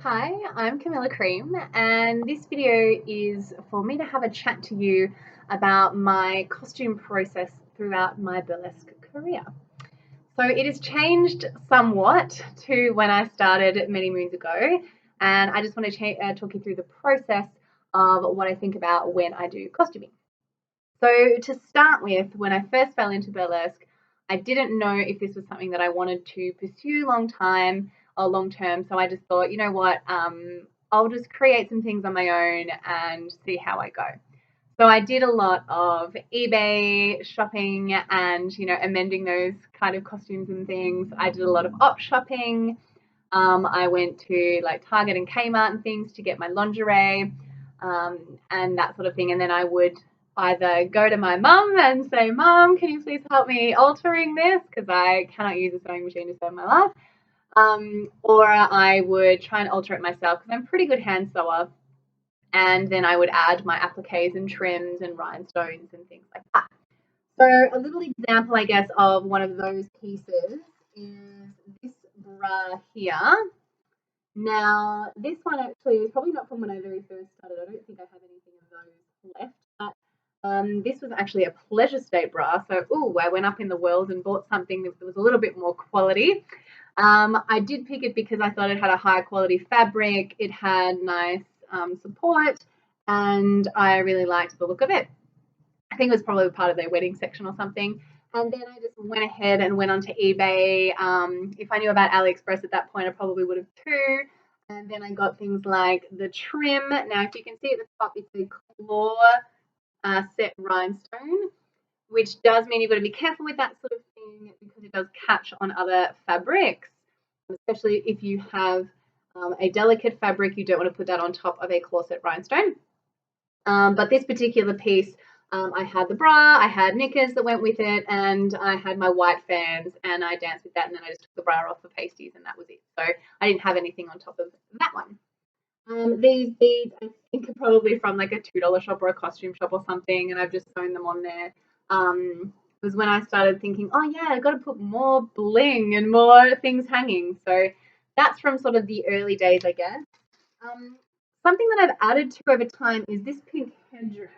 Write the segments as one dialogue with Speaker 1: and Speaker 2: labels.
Speaker 1: Hi, I'm Camilla Cream, and this video is for me to have a chat to you about my costume process throughout my burlesque career. So it has changed somewhat to when I started many moons ago, and I just want to talk you through the process of what I think about when I do costuming. So to start with, when I first fell into burlesque, I didn't know if this was something that I wanted to pursue long term. So I just thought, you know what, I'll just create some things on my own and see how I go. So I did a lot of eBay shopping and amending those kind of costumes and things. I did a lot of op shopping. I went to like Target and Kmart and things to get my lingerie and that sort of thing. And then I would either go to my mum and say, "Mum, can you please help me altering this? Because I cannot use a sewing machine to save my life." Or I would try and alter it myself because I'm a pretty good hand sewer. And then I would add my appliques and trims and rhinestones and things like that. So a little example, I guess, of one of those pieces is this bra here. Now, this one actually is probably not from when I very first started. I don't think I have anything of those left, but this was actually a pleasure state bra. So, I went up in the world and bought something that was a little bit more quality. I did pick it because I thought it had a high quality fabric, it had nice support, and I really liked the look of it. I think it was probably part of their wedding section or something. And then I just went ahead and went onto eBay. If I knew about AliExpress at that point, I probably would have too. And then I got things like the trim. Now, if you can see at the top, it's a claw set rhinestone, which does mean you've got to be careful with that sort of thing because it does catch on other fabrics, especially if you have a delicate fabric. You don't want to put that on top of a claw set rhinestone. But this particular piece, I had the bra, I had knickers that went with it, and I had my white fans, and I danced with that, and then I just took the bra off for pasties, and that was it. So I didn't have anything on top of that one. These beads, I think, are probably from like a $2 shop or a costume shop or something, and I've just sewn them on there. Was when I started thinking, oh yeah, I've got to put more bling and more things hanging. So that's from sort of the early days, I guess. Um, Something that I've added to over time is this pink headdress,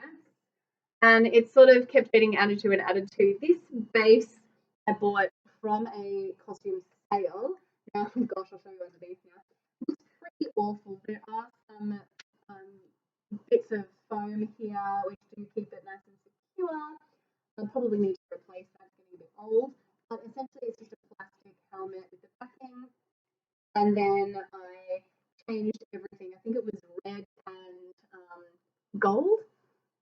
Speaker 1: and it sort of kept getting added to and added to. This base I bought from a costume sale. Now, gosh, I'll show you underneath now. It's pretty awful. There are some bits of foam here which do keep it nice and secure. I probably need to replace that. It's getting a bit old. But essentially, it's just a plastic helmet with the backing, and then I changed everything. I think it was red and gold,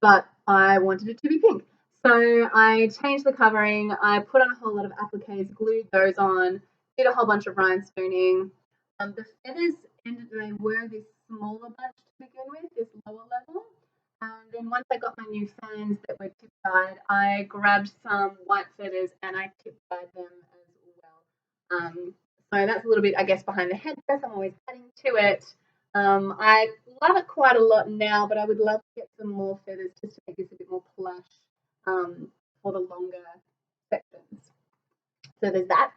Speaker 1: but I wanted it to be pink. So I changed the covering, I put on a whole lot of appliques, glued those on, did a whole bunch of rhinestoning. The feathers they were this smaller bunch to begin with, this lower level. And then once I got my new fans that were tip dyed, I grabbed some white feathers and I tip dyed them as well. So that's a little bit, I guess, behind the headdress. I'm always adding to it. I love it quite a lot now, but I would love to get some more feathers just to make this a bit more plush for the longer sections. So there's that.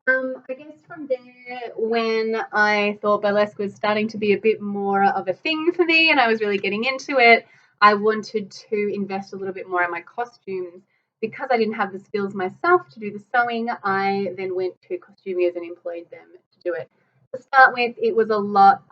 Speaker 1: I guess from there, when I thought burlesque was starting to be a bit more of a thing for me and I was really getting into it, I wanted to invest a little bit more in my costumes. Because I didn't have the skills myself to do the sewing, I then went to costumiers and employed them to do it. To start with, it was a lot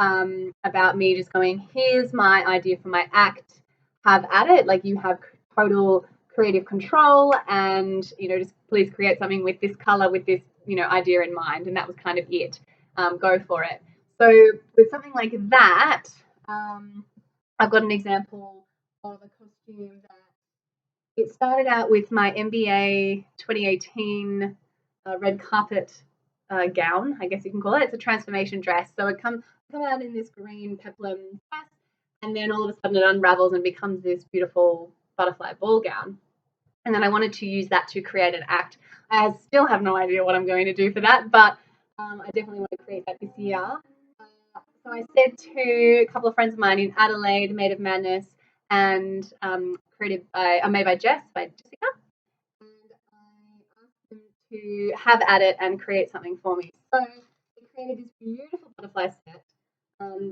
Speaker 1: about me just going, here's my idea for my act, have at it. Like, you have total creative control, and just please create something with this color, with this idea in mind. And that was kind of it. Go for it. So with something like that, I've got an example of a costume that it started out with my MBA 2018 red carpet gown, I guess you can call it. It's a transformation dress. So it come out in this green peplum dress, and then all of a sudden it unravels and becomes this beautiful butterfly ball gown. And then I wanted to use that to create an act. I still have no idea what I'm going to do for that, but I definitely want to create that this year. So I said to a couple of friends of mine in Adelaide, Maid of Madness, and created by Made by Jess, by Jessica, and I asked them to have at it and create something for me. So they created this beautiful butterfly set.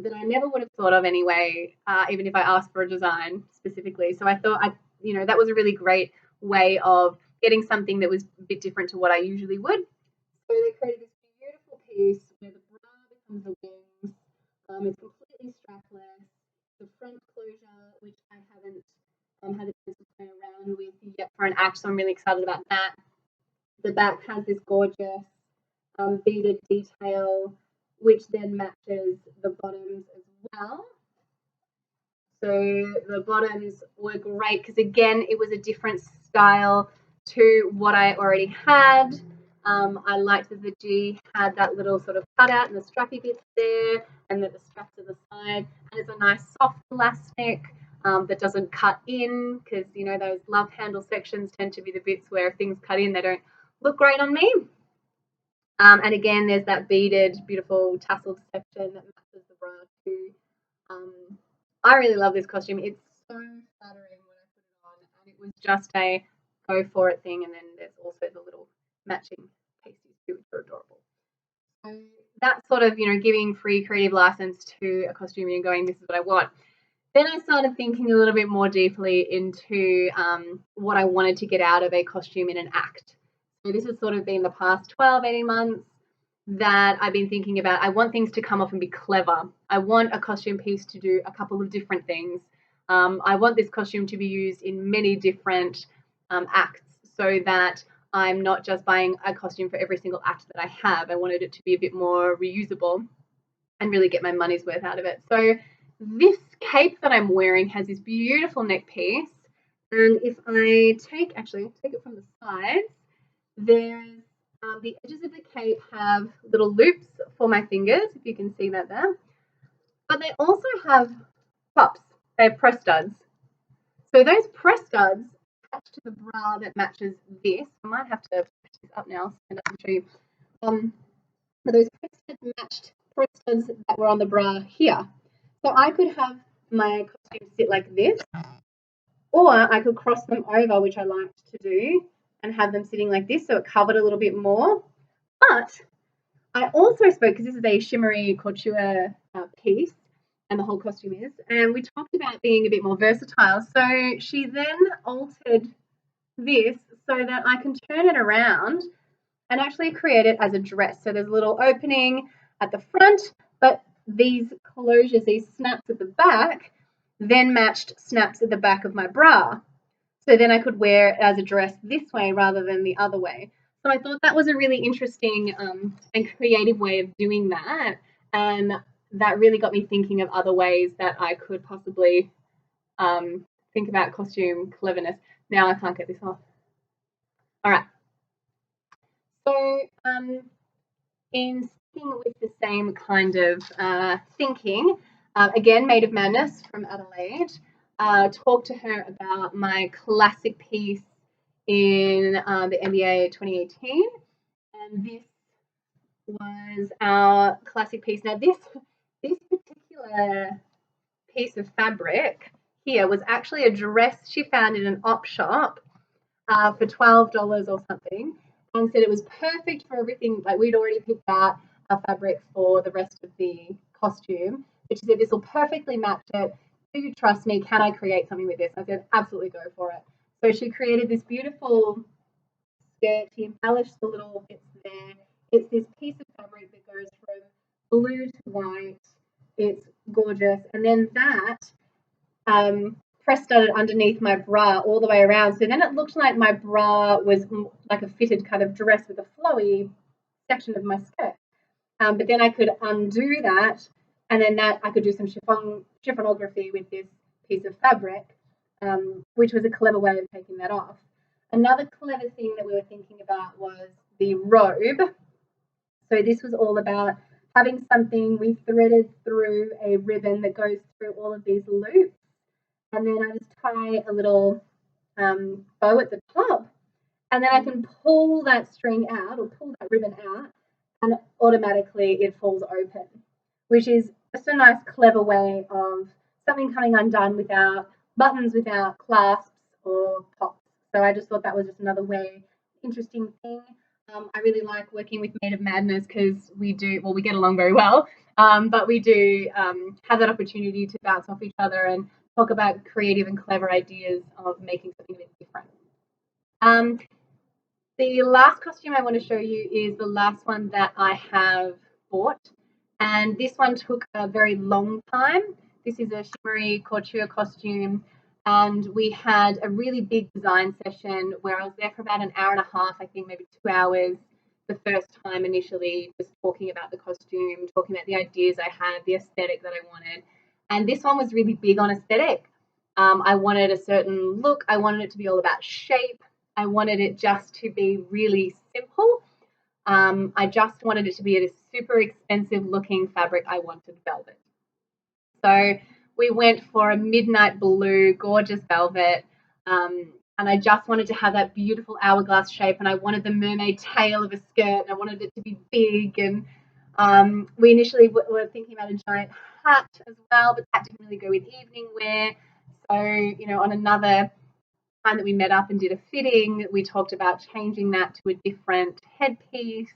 Speaker 1: that I never would have thought of anyway, even if I asked for a design specifically. So I thought that was a really great way of getting something that was a bit different to what I usually would. So they created this beautiful piece where the bra becomes the wings. It's completely strapless. The front closure, which I haven't had a chance to play around with yet for an act, so I'm really excited about that. The back has this gorgeous beaded detail, which then matches the bottoms as well. So the bottoms were great because, again, it was a different style to what I already had. I liked that the G had that little sort of cutout and the strappy bits there, and that the straps to the side. And it's a nice soft elastic that doesn't cut in, because those love handle sections tend to be the bits where if things cut in, they don't look great on me. And again, there's that beaded, beautiful tasseled section that matches the bra too. I really love this costume. It's so flattering when I put it on, and it was just a go for it thing. And then there's also the little matching pasties too, which are adorable. So that's sort of, giving free creative license to a costume and going, this is what I want. Then I started thinking a little bit more deeply into what I wanted to get out of a costume in an act. So this has sort of been the past 12, 18 months that I've been thinking about. I want things to come off and be clever. I want a costume piece to do a couple of different things. I want this costume to be used in many different acts, so that I'm not just buying a costume for every single act that I have. I wanted it to be a bit more reusable and really get my money's worth out of it. So this cape that I'm wearing has this beautiful neck piece. And if I take it from the sides, there's the edges of the cape have little loops for my fingers, if you can see that there. But they also have pops. They have press studs. So those press studs attach to the bra that matches this. I might have to push this up now and I can show you. So those press studs matched press studs that were on the bra here. So I could have my costume sit like this, or I could cross them over, which I liked to do, and have them sitting like this so it covered a little bit more. But I also spoke, because this is a shimmery couture piece, and the whole costume is, and we talked about being a bit more versatile. So she then altered this so that I can turn it around and actually create it as a dress. So there's a little opening at the front, but these closures, these snaps at the back, then matched snaps at the back of my bra. So then I could wear it as a dress this way rather than the other way. So I thought that was a really interesting and creative way of doing that. And that really got me thinking of other ways that I could possibly think about costume cleverness. Now I can't get this off. All right. So in sticking with the same kind of thinking, again, Maid of Madness from Adelaide, talked to her about my classic piece in the NBA 2018, and this was our classic piece. Now, this particular piece of fabric here was actually a dress she found in an op shop for $12 or something, and said it was perfect for everything. Like, we'd already picked out a fabric for the rest of the costume, but she said this will perfectly match it. Do you trust me? Can I create something with this? I said, absolutely, go for it. So she created this beautiful skirt. She embellished the little bits there. It's this piece of fabric that goes from blue to white. It's gorgeous. And then that press studded underneath my bra all the way around. So then it looked like my bra was like a fitted kind of dress with a flowy section of my skirt. But then I could undo that, and then that I could do some chiffonography with this piece of fabric, which was a clever way of taking that off. Another clever thing that we were thinking about was the robe. So this was all about having something we threaded through a ribbon that goes through all of these loops, and then I just tie a little bow at the top, and then I can pull that string out or pull that ribbon out, and automatically it falls open, which is just a nice, clever way of something coming undone without buttons, without clasps or pops. So I just thought that was just another way, interesting thing. I really like working with Maid of Madness because we get along very well, but we do have that opportunity to bounce off each other and talk about creative and clever ideas of making something a bit different. Um, the last costume I want to show you is the last one that I have bought, and this one took a very long time. This is a Shimmery Couture costume, and we had a really big design session where I was there for about an hour and a half, I think maybe 2 hours the first time initially, just talking about the costume, talking about the ideas I had, the aesthetic that I wanted. And this one was really big on aesthetic. I wanted a certain look. I wanted it to be all about shape. I wanted it just to be really simple. I just wanted it to be a super expensive looking fabric. I wanted velvet. So we went for a midnight blue, gorgeous velvet. And I just wanted to have that beautiful hourglass shape. And I wanted the mermaid tail of a skirt. And I wanted it to be big. And we initially were thinking about a giant hat as well, but that didn't really go with evening wear. So, on another time that we met up and did a fitting, we talked about changing that to a different headpiece,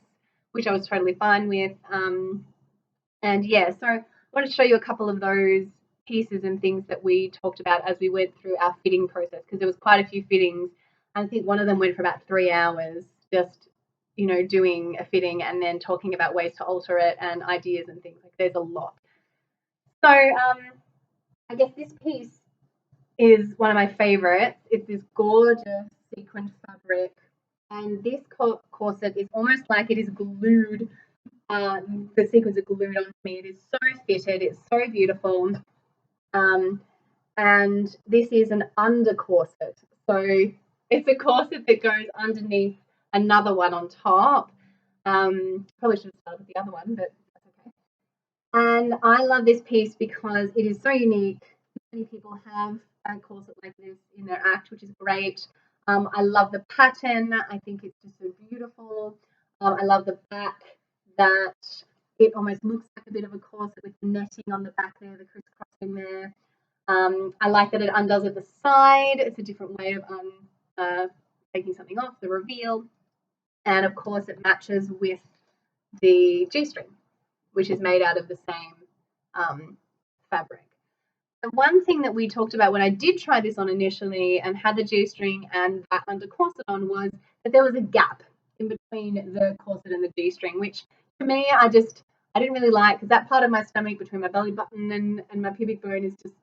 Speaker 1: which I was totally fine with. And yeah, so I want to show you a couple of those pieces and things that we talked about as we went through our fitting process, because there was quite a few fittings. I think one of them went for about 3 hours, just doing a fitting and then talking about ways to alter it and ideas and things. Like, there's a lot. So I guess this piece is one of my favorites. It's this gorgeous sequined fabric, and this corset is almost like it is glued. The sequins are glued onto me. It is so fitted. It's so beautiful. And this is an under corset. So it's a corset that goes underneath another one on top. Probably should have started with the other one, but that's okay. And I love this piece because it is so unique. Many people have a corset like this in their act, which is great. I love the pattern. I think it's just so beautiful. I love the back, that it almost looks like a bit of a corset with the netting on the back there, the crisscrossing there. I like that it undoes at the side. It's a different way of taking something off, the reveal. And of course, it matches with the G-string, which is made out of the same fabric. The one thing that we talked about when I did try this on initially and had the G-string and that under corset on was that there was a gap in between the corset and the G-string, which to me, I didn't really like, because that part of my stomach between my belly button and my pubic bone is just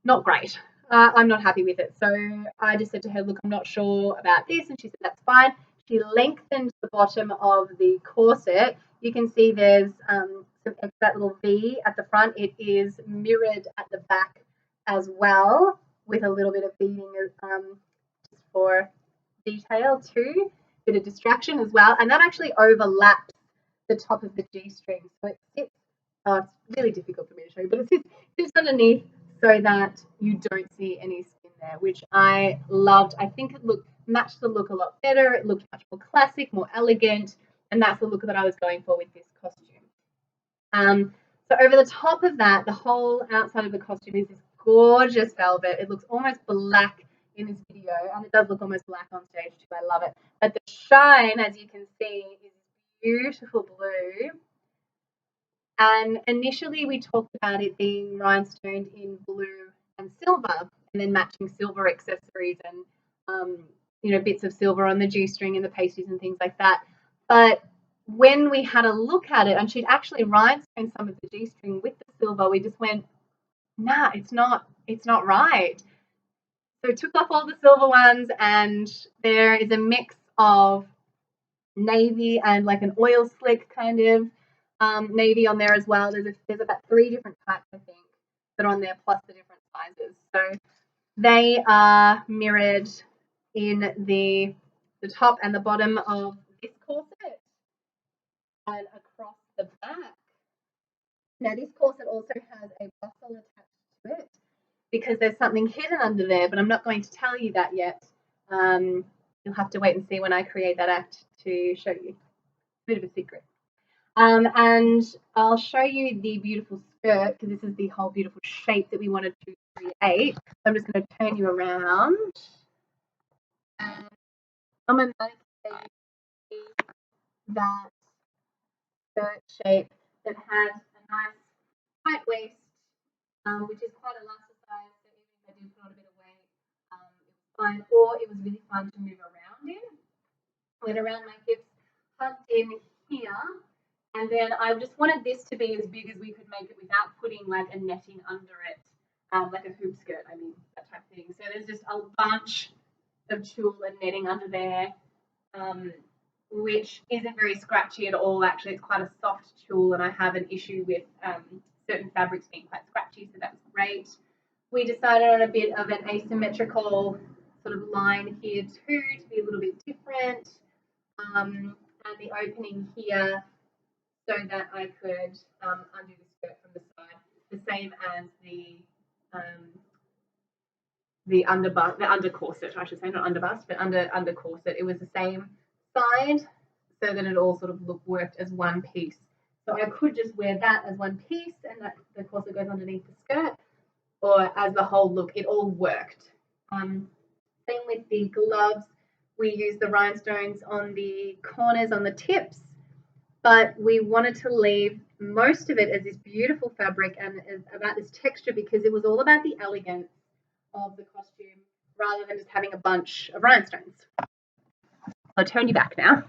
Speaker 1: not great. I'm not happy with it. So I just said to her, look, I'm not sure about this. And she said, that's fine. She lengthened the bottom of the corset. You can see there's that little V at the front. It is mirrored at the back as well, with a little bit of beading just for detail too, bit of distraction as well. And that actually overlaps the top of the G-string. So it sits, it's really difficult for me to show you, but it sits underneath so that you don't see any skin there, which I loved. I think it matched the look a lot better. It looked much more classic, more elegant, and that's the look that I was going for with this costume. So over the top of that, the whole outside of the costume is this gorgeous velvet. It looks almost black in this video, and it does look almost black on stage too. I love it. But the shine, as you can see, is beautiful blue. And initially we talked about it being rhinestoned in blue and silver, and then matching silver accessories and bits of silver on the G-string and the pasties and things like that. But when we had a look at it, and she'd actually rhinestoned some of the G-string with the silver, we just went, nah, it's not right. So we took off all the silver ones, and there is a mix of navy and like an oil slick kind of navy on there as well. There's about 3 different types, I think, that are on there, plus the different sizes. So they are mirrored in the top and the bottom of this corset and across the back. Now this corset also has a bustle attached to it because there's something hidden under there, but I'm not going to tell you that yet. You'll have to wait and see when I create that act to show you. Bit of a secret. And I'll show you the beautiful skirt, because this is the whole beautiful shape that we wanted to create. So I'm just going to turn you around. And on my that skirt shape that had a nice tight waist, which is quite elasticized. So even if I did put on a bit of weight, it was fine. Or it was really fun to move around in. Went around my hips, hugged in here, and then I just wanted this to be as big as we could make it without putting like a netting under it, like a hoop skirt. I mean that type of thing. So there's just a bunch of tulle and netting under there, um, which isn't very scratchy at all. Actually, it's quite a soft tulle, and I have an issue with certain fabrics being quite scratchy, so that's great. We decided on a bit of an asymmetrical sort of line here too to be a little bit different, and the opening here so that I could undo the skirt from the side, the same as the under corset, I should say, not under bust, but under corset. It was the same side, so that it all sort of worked as one piece. So I could just wear that as one piece, and that the corset goes underneath the skirt, or as the whole look. It all worked. Same with the gloves. We used the rhinestones on the corners, on the tips, but we wanted to leave most of it as this beautiful fabric and about this texture because it was all about the elegance of the costume rather than just having a bunch of rhinestones. I'll turn you back now.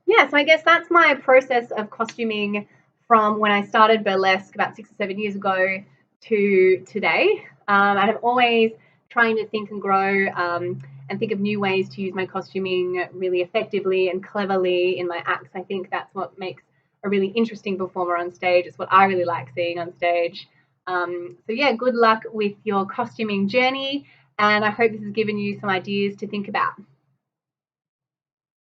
Speaker 1: Yeah, so I guess that's my process of costuming from when I started burlesque about 6 or 7 years ago to today. And I'm always trying to think and grow and think of new ways to use my costuming really effectively and cleverly in my acts. I think that's what makes a really interesting performer on stage. It's what I really like seeing on stage. So yeah, good luck with your costuming journey, and I hope this has given you some ideas to think about.